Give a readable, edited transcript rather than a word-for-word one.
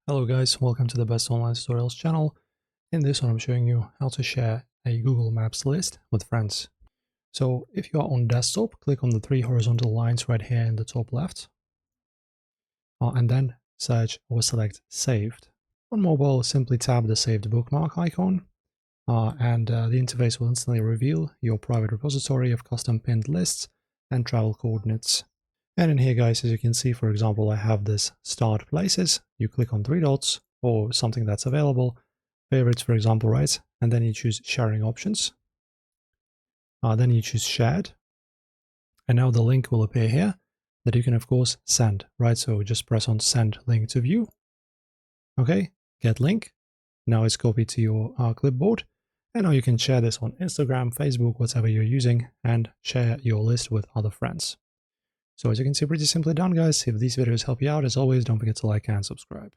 Hello guys, welcome to the Best Online Tutorials channel. In this one I'm showing you how to share a Google Maps list with friends. So if you are on desktop, click on the three horizontal lines right here in the top left, and then search or select Saved. On mobile, simply tap the Saved Bookmark icon, and the interface will instantly reveal your private repository of custom pinned lists and travel coordinates. And in here, guys, as you can see, for example, I have this Start Places. You click on three dots or something that's available, favorites, for example, right? And then you choose Sharing Options. Then you choose Shared. And now the link will appear here that you can, of course, send, right? So just press on Send Link to View. Okay, Get Link. Now it's copied to your clipboard. And now you can share this on Instagram, Facebook, whatever you're using, and share your list with other friends. So as you can see, pretty simply done, guys. If these videos help you out, as always, don't forget to like and subscribe.